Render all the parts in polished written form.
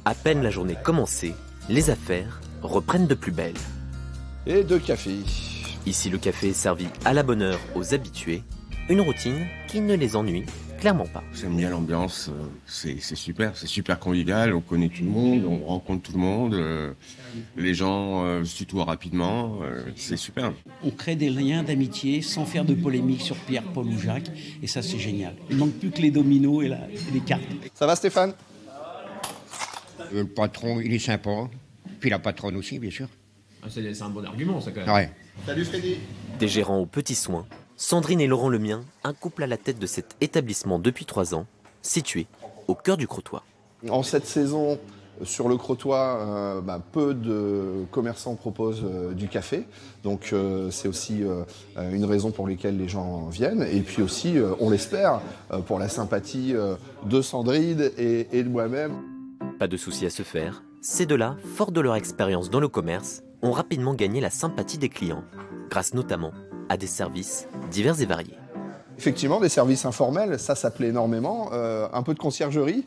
À peine la journée commencée, les affaires reprennent de plus belle. Et 2 cafés. Ici, le café est servi à la bonne heure aux habitués. Une routine qui ne les ennuie clairement pas. J'aime bien l'ambiance, c'est super convivial, on connaît tout le monde, on rencontre tout le monde, les gens se tutoient rapidement, c'est super. On crée des liens d'amitié sans faire de polémique sur Pierre, Paul ou Jacques, et ça c'est génial. Il manque plus que les dominos et les cartes. Ça va Stéphane? Le patron, il est sympa, puis la patronne aussi, bien sûr. Ah, c'est un bon argument, ça, quand même. Ouais. Salut Freddy. Des gérants aux petits soins, Sandrine et Laurent Lemien, un couple à la tête de cet établissement depuis 3 ans, situé au cœur du Crotoy. En cette saison, sur le Crotoy, peu de commerçants proposent du café. Donc c'est aussi une raison pour laquelle les gens viennent. Et puis aussi, on l'espère, pour la sympathie de Sandrine et de moi-même. Pas de souci à se faire, ces deux-là, forts de leur expérience dans le commerce, ont rapidement gagné la sympathie des clients, grâce notamment à des services divers et variés. Effectivement, des services informels, ça plaît énormément. Un peu de conciergerie,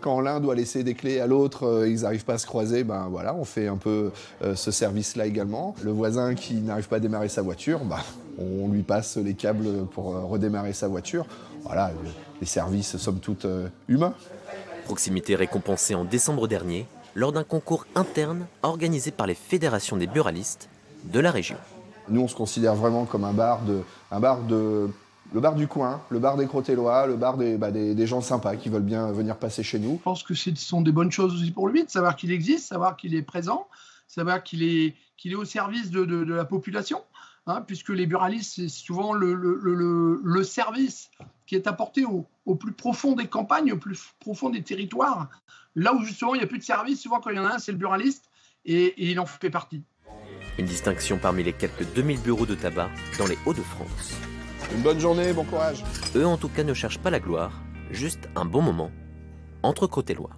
quand l'un doit laisser des clés à l'autre, ils n'arrivent pas à se croiser, voilà, on fait un peu ce service-là également. Le voisin qui n'arrive pas à démarrer sa voiture, on lui passe les câbles pour redémarrer sa voiture. Voilà, les services, somme toute, humains. Proximité récompensée en décembre dernier, lors d'un concours interne organisé par les fédérations des buralistes de la région. Nous, on se considère vraiment comme le bar du coin, le bar des Crotellois, le bar des gens sympas qui veulent bien venir passer chez nous. Je pense que ce sont des bonnes choses aussi pour lui, de savoir qu'il existe, savoir qu'il est présent, savoir qu'il est au service de la population, puisque les buralistes, c'est souvent le service qui est apporté au plus profond des campagnes, au plus profond des territoires. Là où justement il n'y a plus de service, souvent quand il y en a un, c'est le buraliste, et il en fait partie. Une distinction parmi les quelques 2000 bureaux de tabac dans les Hauts-de-France. Une bonne journée, bon courage. Eux en tout cas ne cherchent pas la gloire, juste un bon moment entre Crotellois.